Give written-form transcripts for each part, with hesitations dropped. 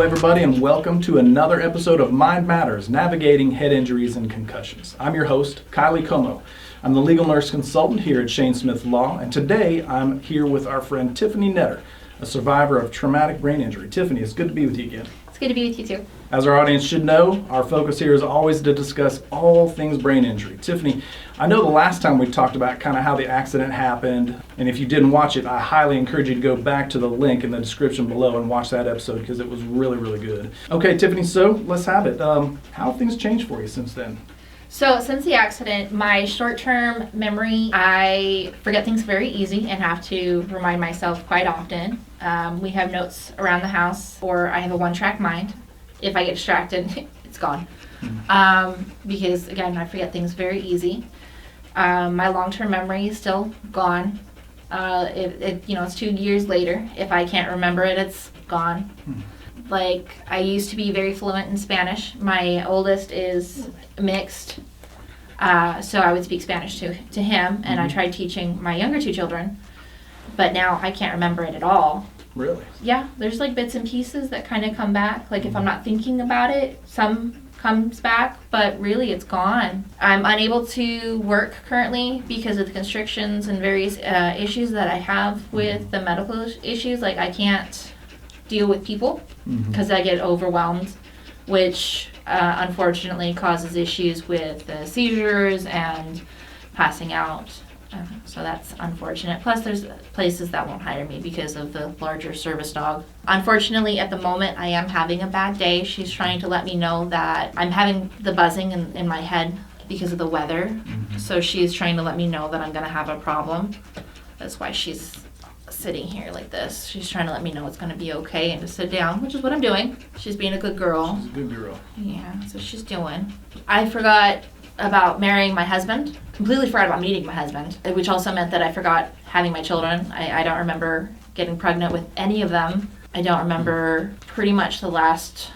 everybody, and welcome to another episode of Mind Matters, Navigating Head Injuries and Concussions. I'm your host, Kylie Como. I'm the legal nurse consultant here at Shane Smith Law, and today I'm here with our friend Tiffany Netter, a survivor of traumatic brain injury. Tiffany, it's good to be with you again. It's good to be with you too. As our audience should know, our focus here is always to discuss all things brain injury. Tiffany, I know the last time we talked about kind of how the accident happened, and if you didn't watch it, I highly encourage you to go back to the link in the description below and watch that episode because it was really, really good. Okay, Tiffany, so let's have it. How have things changed for you since then? So since the accident, my short-term memory, I forget things very easy and have to remind myself quite often. We have notes around the house, or I have a one-track mind. If I get distracted, it's gone. Because again, I forget things very easy. My long-term memory is still gone. It's 2 years later. If I can't remember it, it's gone. Like, I used to be very fluent in Spanish. My oldest is mixed, so I would speak Spanish to him, and I tried teaching my younger two children, but now I can't remember it at all. Really? Yeah, there's like bits and pieces that kind of come back. Like if I'm not thinking about it, some comes back, but really it's gone. I'm unable to work currently because of the constrictions and various issues that I have with the medical issues. Like I can't deal with people because I get overwhelmed, which unfortunately causes issues with seizures and passing out. So that's unfortunate. Plus there's places that won't hire me because of the larger service dog. Unfortunately, at the moment, I am having a bad day. She's trying to let me know that I'm having the buzzing in my head because of the weather. So she's trying to let me know that I'm going to have a problem. That's why she's sitting here like this. She's trying to let me know it's going to be okay and to sit down, which is what I'm doing. She's being a good girl. She's a good girl. Yeah, so she's doing. I forgot about marrying my husband. Completely forgot about meeting my husband, which also meant that I forgot having my children. I don't remember getting pregnant with any of them. I don't remember pretty much the last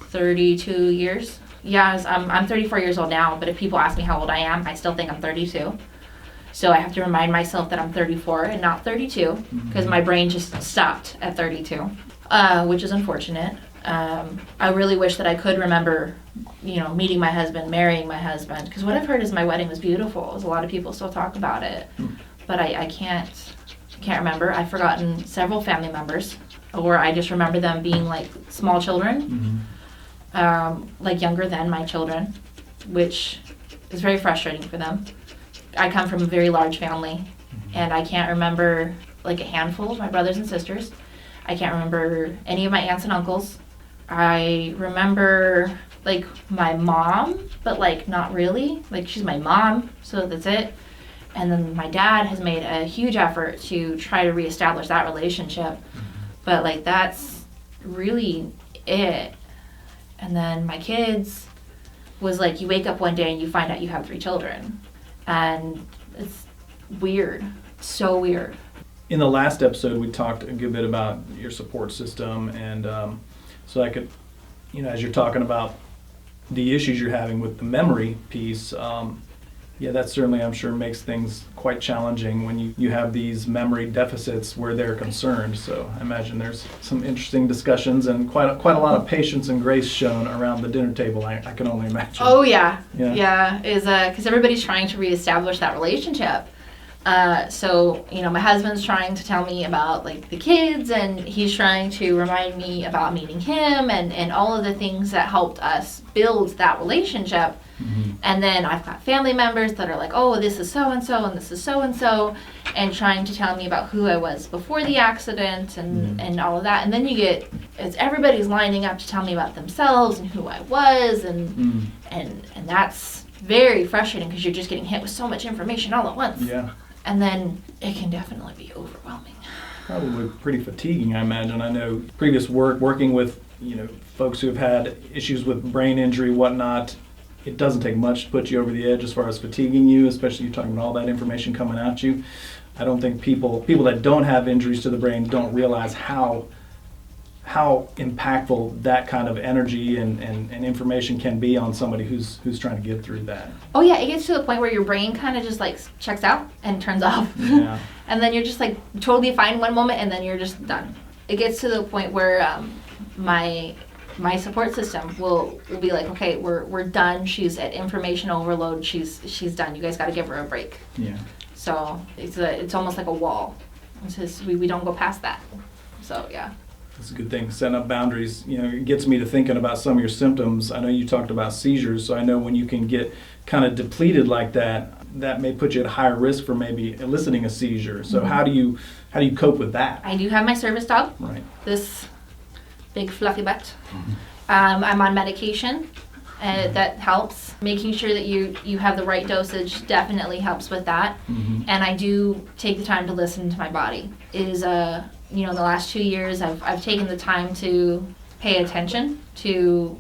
32 years. Yeah, I'm 34 years old now, but if people ask me how old I am, I still think I'm 32. So I have to remind myself that I'm 34 and not 32 because my brain just stopped at 32, which is unfortunate. I really wish that I could remember, meeting my husband, marrying my husband, because what I've heard is my wedding was beautiful. A lot of people still talk about it, but I can't remember. I've forgotten several family members, or I just remember them being like small children, like younger than my children, which is very frustrating for them. I come from a very large family, and I can't remember like a handful of my brothers and sisters. I can't remember any of my aunts and uncles. I remember like my mom, but like not really. Like she's my mom, so that's it. And then my dad has made a huge effort to try to reestablish that relationship. But like that's really it. And then my kids was like you wake up one day and you find out you have 3 children. And it's weird. So weird. In the last episode, we talked a good bit about your support system, and so I could, as you're talking about the issues you're having with the memory piece, that certainly, I'm sure, makes things quite challenging when you have these memory deficits where they're concerned. So I imagine there's some interesting discussions and quite a lot of patience and grace shown around the dinner table, I can only imagine. Oh, yeah. Is because everybody's trying to reestablish that relationship. So my husband's trying to tell me about like the kids, and he's trying to remind me about meeting him and all of the things that helped us build that relationship. And then I've got family members that are like, oh, this is so-and-so and this is so-and-so, and trying to tell me about who I was before the accident and all of that. And then everybody's lining up to tell me about themselves and who I was, and that's very frustrating because you're just getting hit with so much information all at once. Yeah. And then it can definitely be overwhelming. Probably pretty fatiguing, I imagine. I know previous working with, folks who have had issues with brain injury, whatnot, it doesn't take much to put you over the edge as far as fatiguing you, especially you're talking about all that information coming at you. I don't think people that don't have injuries to the brain don't realize how impactful that kind of energy and information can be on somebody who's trying to get through that. Oh yeah, it gets to the point where your brain kind of just like checks out and turns off. Yeah. And then you're just like totally fine one moment and then you're just done. It gets to the point where my my support system will be like, okay, we're done. She's at information overload. She's done. You guys got to give her a break. Yeah. So it's almost like a wall. It's just, we don't go past that. So yeah. That's a good thing. Setting up boundaries, it gets me to thinking about some of your symptoms. I know you talked about seizures, so I know when you can get kind of depleted like that, that may put you at higher risk for maybe eliciting a seizure. So how do you cope with that? I do have my service dog. Right. This big fluffy butt. I'm on medication. That helps. Making sure that you have the right dosage definitely helps with that. And I do take the time to listen to my body. It is the last 2 years I've taken the time to pay attention to,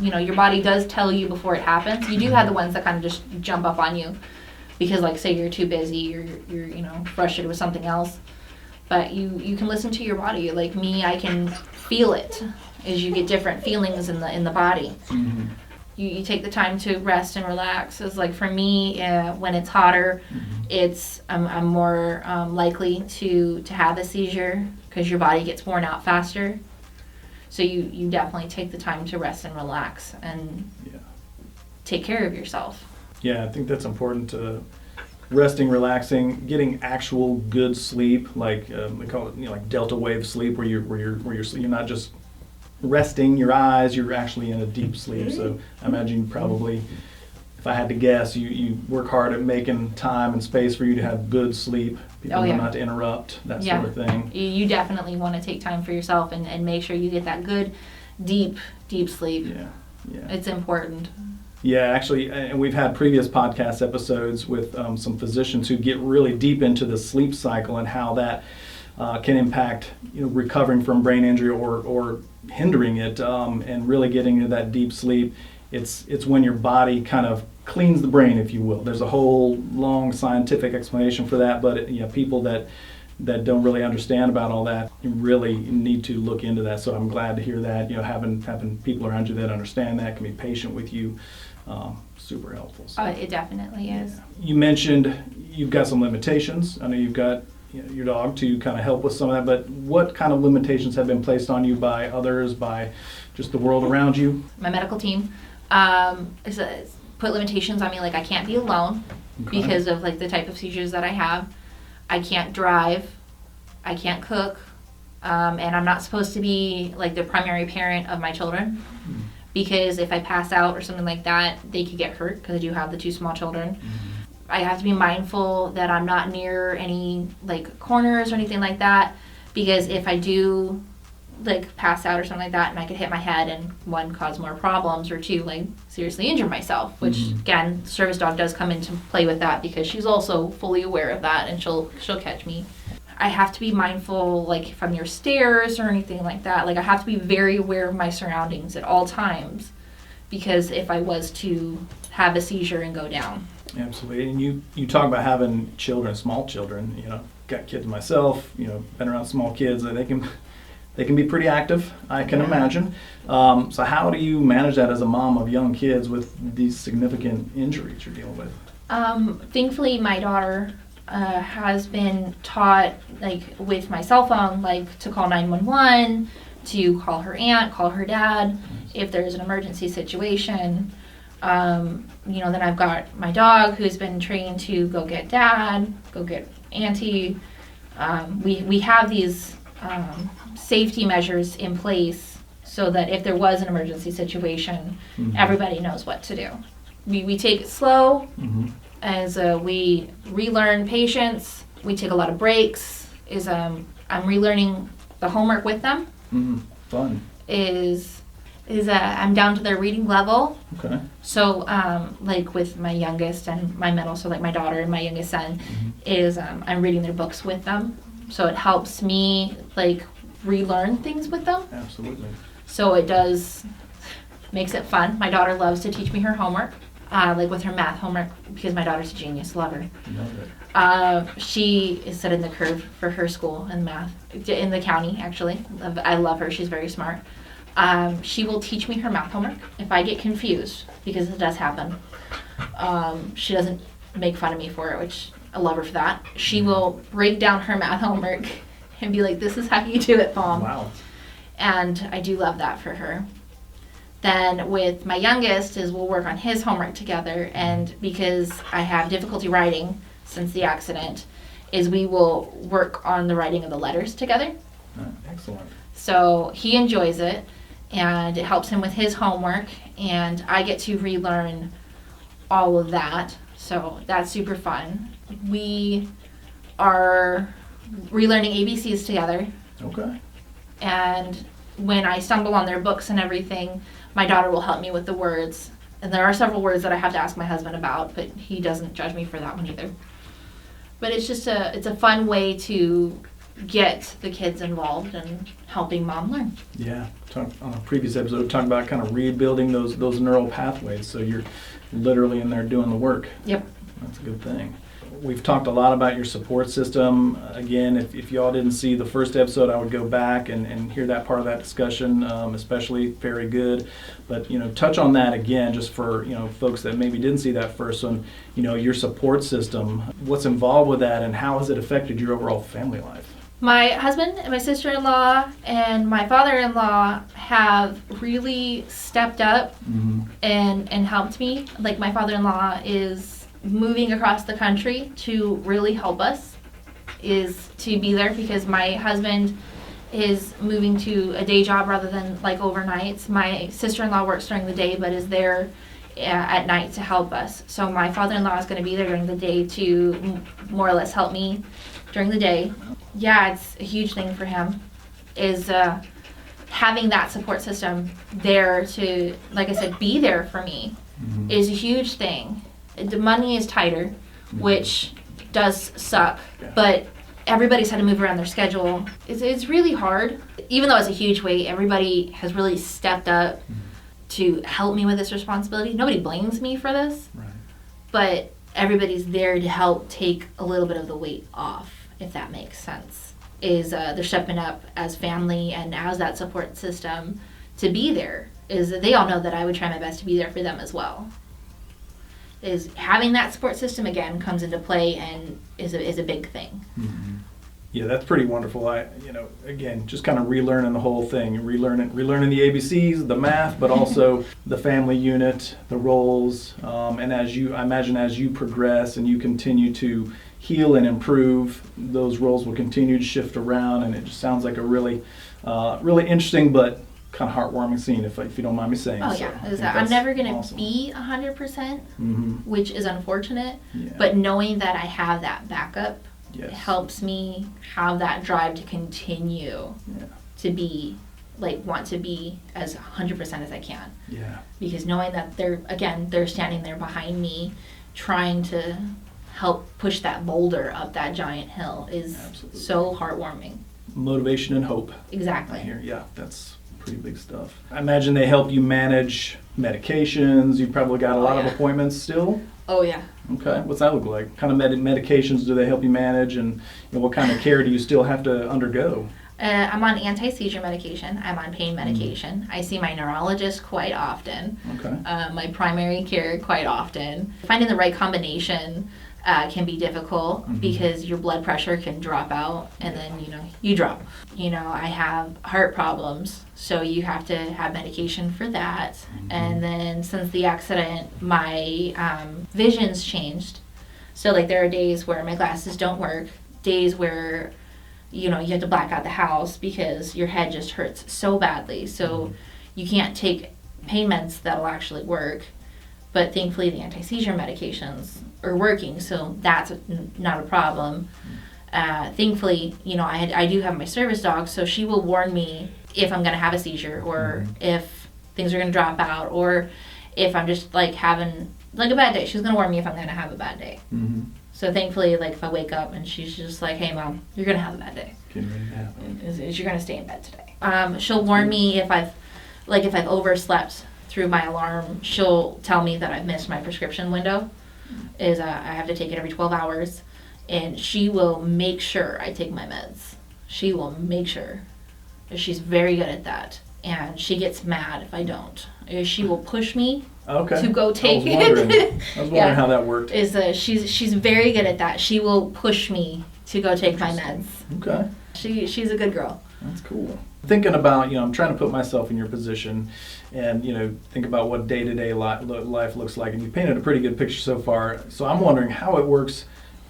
your body does tell you before it happens. You do have the ones that kind of just jump up on you because, like, say you're too busy or you're frustrated with something else. But you can listen to your body. Like me, I can feel it as you get different feelings in the body. You take the time to rest and relax. It's like for me, when it's hotter, I'm more likely to have a seizure because your body gets worn out faster. So you definitely take the time to rest and relax and take care of yourself. Yeah, I think that's important to resting, relaxing, getting actual good sleep, like we call it, like delta wave sleep, where you're not just resting your eyes, you're actually in a deep sleep. So I imagine probably, if I had to guess, you work hard at making time and space for you to have good sleep, people know not to interrupt, that sort of thing. You definitely want to take time for yourself and make sure you get that good, deep sleep. Yeah. It's important. Yeah, actually, and we've had previous podcast episodes with some physicians who get really deep into the sleep cycle and how that can impact recovering from brain injury or hindering it, and really getting into that deep sleep. It's when your body kind of cleans the brain, if you will. There's a whole long scientific explanation for that, but people that don't really understand about all that, you really need to look into that. So I'm glad to hear that. Having people around you that understand that, can be patient with you, super helpful. So, it definitely is. you mentioned you've got some limitations. I know you've got your dog to kind of help with some of that, but what kind of limitations have been placed on you by others, by just the world around you? My medical team put limitations on me, like I can't be alone because of like the type of seizures that I have. I can't drive, I can't cook, and I'm not supposed to be like the primary parent of my children because if I pass out or something like that, they could get hurt because I do have the 2 small children. I have to be mindful that I'm not near any like corners or anything like that, because if I do like pass out or something like that, and I could hit my head and 1, cause more problems, or 2, like seriously injure myself, which again, service dog does come into play with that because she's also fully aware of that and she'll catch me. I have to be mindful, like if I'm near stairs or anything like that, like I have to be very aware of my surroundings at all times, because if I was to have a seizure and go down. Absolutely. And you talk about having children, small children, got kids myself, been around small kids, and they can be pretty active, I can imagine. So how do you manage that as a mom of young kids with these significant injuries you're dealing with? Thankfully, my daughter has been taught, like with my cell phone, like to call 911, to call her aunt, call her dad, if there's an emergency situation. Then I've got my dog who's been trained to go get dad, go get auntie. We have these safety measures in place so that if there was an emergency situation, everybody knows what to do. We take it slow as we relearn patience. We take a lot of breaks. I'm relearning the homework with them. Fun. I'm down to their reading level. Okay. So, like with my youngest and my middle, so like my daughter and my youngest son, I'm reading their books with them. So it helps me like relearn things with them. Absolutely. So makes it fun. My daughter loves to teach me her homework, like with her math homework, because my daughter's a genius. Love her. Love it. She is setting the curve for her school in math, in the county actually. I love her. She's very smart. She will teach me her math homework if I get confused, because it does happen. She doesn't make fun of me for it, which I love her for that. She will break down her math homework and be like, "This is how you do it, Mom." Wow. And I do love that for her. Then with my youngest is we'll work on his homework together, and because I have difficulty writing since the accident, is we will work on the writing of the letters together. Excellent. So he enjoys it, and it helps him with his homework, and I get to relearn all of that. So that's super fun. We are relearning ABCs together, Okay. and when I stumble on their books and everything, my daughter will help me with the words. And there are several words that I have to ask my husband about, but he doesn't judge me for that one either. But it's just it's a fun way to get the kids involved and helping mom learn. Yeah. On a previous episode, we talked about kind of rebuilding those neural pathways. So you're literally in there doing the work. Yep. That's a good thing. We've talked a lot about your support system. Again, if y'all didn't see the first episode, I would go back and hear that part of that discussion, especially very good. But, touch on that again, just for, folks that maybe didn't see that first one, your support system, what's involved with that, and how has it affected your overall family life? My husband and my sister-in-law and my father-in-law have really stepped up and helped me. Like, my father-in-law is moving across the country to really help us, is to be there, because my husband is moving to a day job rather than like overnights. My sister-in-law works during the day but is there at night to help us. So my father-in-law is going to be there during the day to more or less help me during the day. Yeah, it's a huge thing for him, is having that support system there to, like I said, be there for me is a huge thing. The money is tighter, which does suck, but everybody's had to move around their schedule. It's really hard. Even though it's a huge weight, everybody has really stepped up to help me with this responsibility. Nobody blames me for this, but everybody's there to help take a little bit of the weight off, if that makes sense. They're stepping up as family and as that support system to be there. They all know that I would try my best to be there for them as well. Is having that support system again comes into play and is a big thing. Yeah, that's pretty wonderful. Again, just kind of relearning the whole thing, relearning the ABCs, the math, but also the family unit, the roles, and I imagine as you progress and you continue to heal and improve, those roles will continue to shift around, and it just sounds like a really interesting but kind of heartwarming scene, if you don't mind me saying. Oh, so yeah. I'm never going to be 100%, which is unfortunate, but knowing that I have that backup helps me have that drive to continue to be, want to be as 100% as I can. Yeah. Because knowing that they're standing there behind me trying to help push that boulder up that giant hill is so heartwarming. Motivation and hope. Exactly. I hear, that's pretty big stuff. I imagine they help you manage medications. You've probably got a lot of appointments still. Oh, yeah. Okay. What's that look like? What kind of medications do they help you manage, and what kind of care do you still have to undergo? I'm on anti-seizure medication. I'm on pain medication. I see my neurologist quite often. Okay. My primary care quite often. Finding the right combination can be difficult because your blood pressure can drop out and then, you drop. I have heart problems, so you have to have medication for that. And then since the accident, my vision's changed. So there are days where my glasses don't work, days where, you have to black out the house because your head just hurts so badly. So you can't take pain meds that'll actually work. But thankfully the anti-seizure medications are working, so that's not a problem. Thankfully, I do have my service dog, so she will warn me if I'm going to have a seizure, or if things are going to drop out, or if I'm just having a bad day. She's going to warn me if I'm going to have a bad day. So thankfully, if I wake up and she's just like, "Hey, Mom, you're going to have a bad day. You're going to stay in bed today." She'll warn me if I've overslept through my alarm. She'll tell me that I've missed my prescription window. I have to take it every 12 hours. And she will make sure I take my meds. She will make sure. She's very good at that. And she gets mad if I don't. She will push me to go take it. I was wondering how that worked. She's very good at that. She will push me to go take my meds. Okay. She's a good girl. That's cool. Thinking about, I'm trying to put myself in your position and, think about what day-to-day life looks like. And you painted a pretty good picture so far. So I'm wondering how it works.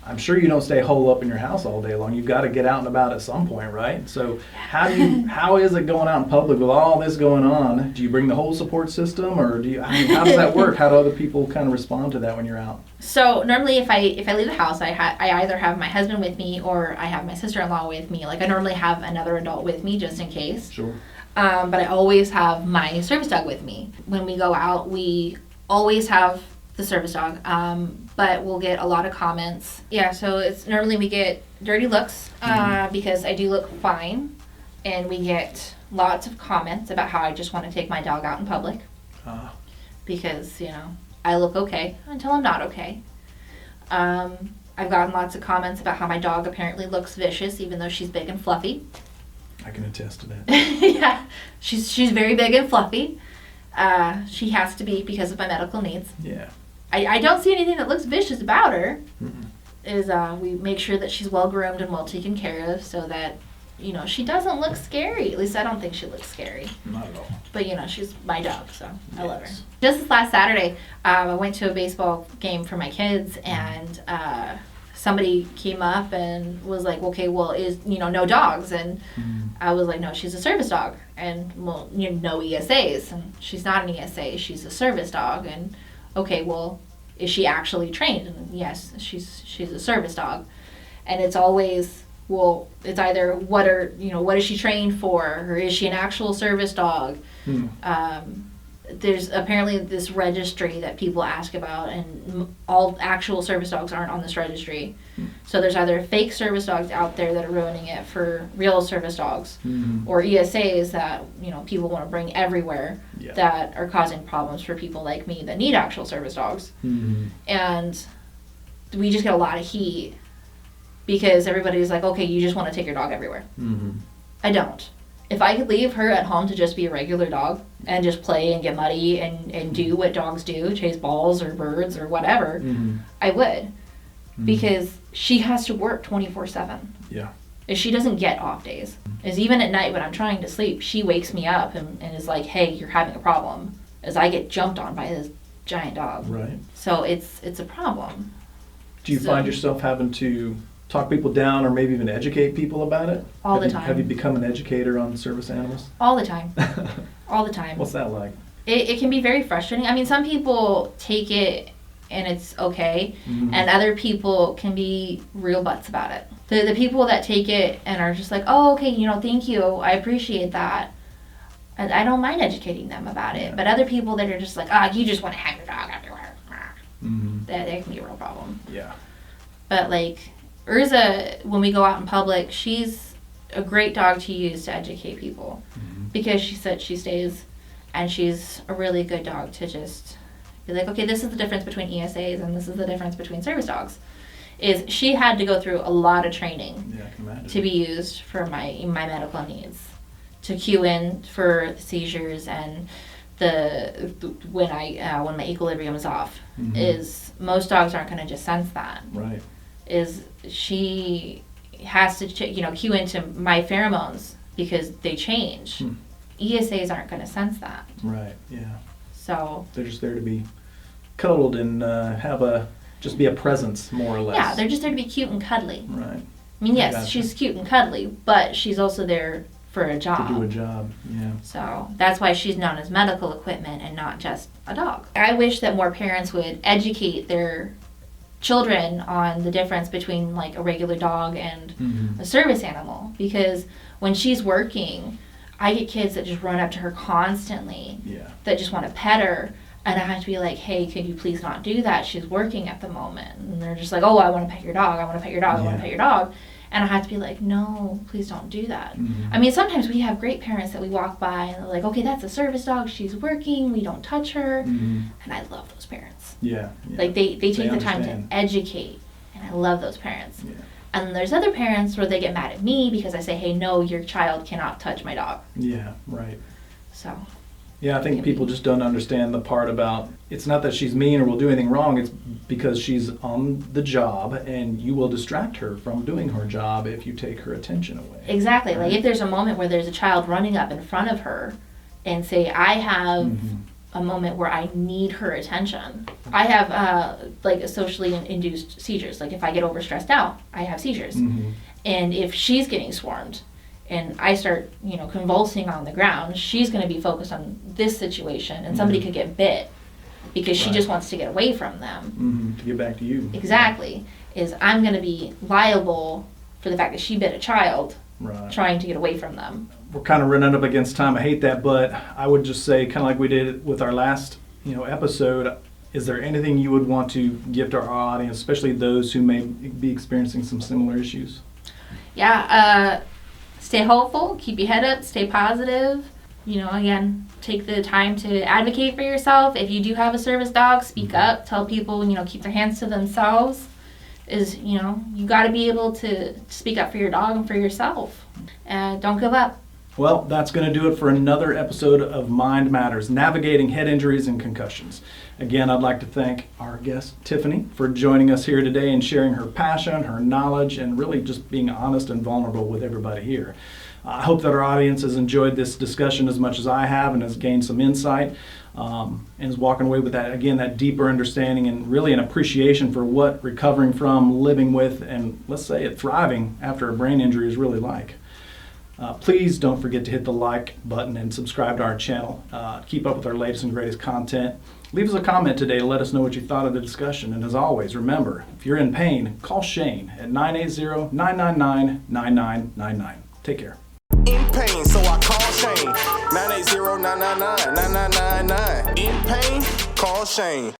I'm sure you don't stay holed up in your house all day long. You've got to get out and about at some point, right? So how is it going out in public with all this going on? Do you bring the whole support system, or how does that work? How do other people kind of respond to that when you're out? So normally if I leave the house, I either have my husband with me or I have my sister-in-law with me. Like I normally have another adult with me just in case. Sure. But I always have my service dog with me. When we go out, we always have the service dog, but we'll get a lot of comments. Yeah, so it's normally we get dirty looks because I do look fine, and we get lots of comments about how I just want to take my dog out in public because I look okay until I'm not okay. I've gotten lots of comments about how my dog apparently looks vicious even though she's big and fluffy. I can attest to that. Yeah, she's very big and fluffy. She has to be because of my medical needs. Yeah. I don't see anything that looks vicious about her. Mm-mm. Is we make sure that she's well groomed and well taken care of so that she doesn't look scary. At least I don't think she looks scary. Not at all. But she's my dog, so I love her. Yes. Just this last Saturday, I went to a baseball game for my kids, and somebody came up and was like, okay, well, is no dogs? And I was like, no, she's a service dog, and well, no ESAs, and she's not an ESA, she's a service dog. And okay, well, is she actually trained? And yes, she's a service dog. And it's always, well, it's either what is she trained for, or is she an actual service dog? There's apparently this registry that people ask about, and all actual service dogs aren't on this registry. So there's either fake service dogs out there that are ruining it for real service dogs, or ESAs that people want to bring everywhere that are causing problems for people like me that need actual service dogs. And we just get a lot of heat because everybody's like, okay, you just want to take your dog everywhere. I don't. If I could leave her at home to just be a regular dog and just play and get muddy and do what dogs do, chase balls or birds or whatever, I would. Because she has to work 24/7. Yeah. If she doesn't get off days. Is even at night when I'm trying to sleep, she wakes me up and is like, hey, you're having a problem. As I get jumped on by this giant dog. Right. So it's a problem. Do you find yourself having to talk people down or maybe even educate people about it? All the time. Have you become an educator on service animals? All the time. All the time. What's that like? It can be very frustrating. I mean, some people take it and it's okay, and other people can be real butts about it. The people that take it and are just like, oh, okay, thank you, I appreciate that. And I don't mind educating them about it. But other people that are just like, you just want to have your dog everywhere. That can be a real problem. Yeah. But like, Urza, when we go out in public, she's a great dog to use to educate people. Because she said she stays, and she's a really good dog to just be like, okay, this is the difference between ESAs and this is the difference between service dogs. Is she had to go through a lot of training I can imagine. to be used for my medical needs, to cue in for seizures and when my equilibrium is off. Is most dogs aren't going to just sense that. Right. Is she has to cue into my pheromones because they change. ESAs aren't going to sense that. Right. Yeah. So they're just there to be cuddled and just be a presence, more or less. yeah, they're just there to be cute and cuddly. Right. I mean, yes, she's cute and cuddly, but she's also there for a job. To do a job. Yeah. So that's why she's known as medical equipment and not just a dog. I wish that more parents would educate their children on the difference between like a regular dog and a service animal, because when she's working, I get kids that just run up to her constantly, that just want to pet her, and I have to be like, hey, could you please not do that? She's working at the moment. And they're just like, oh, I want to pet your dog, I want to pet your dog, I want to pet your dog. And I have to be like, no, please don't do that. I mean, sometimes we have great parents that we walk by and they're like, okay, that's a service dog, she's working, we don't touch her. And I love those parents. Yeah. Like they take the time to educate, and I love those parents. And there's other parents where they get mad at me because I say, hey, no, your child cannot touch my dog. Yeah, right. So Yeah, I think people just don't understand the part about, it's not that she's mean or will do anything wrong, it's because she's on the job and you will distract her from doing her job if you take her attention away. Exactly. Right? Like if there's a moment where there's a child running up in front of her and say, I have a moment where I need her attention. I have like socially induced seizures. Like if I get overstressed out, I have seizures. And if she's getting swarmed and I start, convulsing on the ground, she's going to be focused on this situation, and somebody could get bit because she just wants to get away from them. To get back to you. Exactly. Is I'm going to be liable for the fact that she bit a child trying to get away from them. We're kind of running up against time. I hate that, but I would just say, kind of like we did with our last, episode, is there anything you would want to give to our audience, especially those who may be experiencing some similar issues? Yeah, stay hopeful, keep your head up, stay positive. Again, take the time to advocate for yourself. If you do have a service dog, speak up, tell people, keep their hands to themselves. You got to be able to speak up for your dog and for yourself. Don't give up. Well, that's going to do it for another episode of Mind Matters, Navigating Head Injuries and Concussions. Again, I'd like to thank our guest, Tiffany, for joining us here today and sharing her passion, her knowledge, and really just being honest and vulnerable with everybody here. I hope that our audience has enjoyed this discussion as much as I have and has gained some insight and is walking away with that deeper understanding and really an appreciation for what recovering from, living with, and let's say it thriving after a brain injury is really like. Please don't forget to hit the like button and subscribe to our channel. Keep up with our latest and greatest content. Leave us a comment today to let us know what you thought of the discussion. And as always, remember, if you're in pain, call Shane at 980-999-9999. Take care. In pain, so I call Shane. 980-999-9999. In pain, call Shane.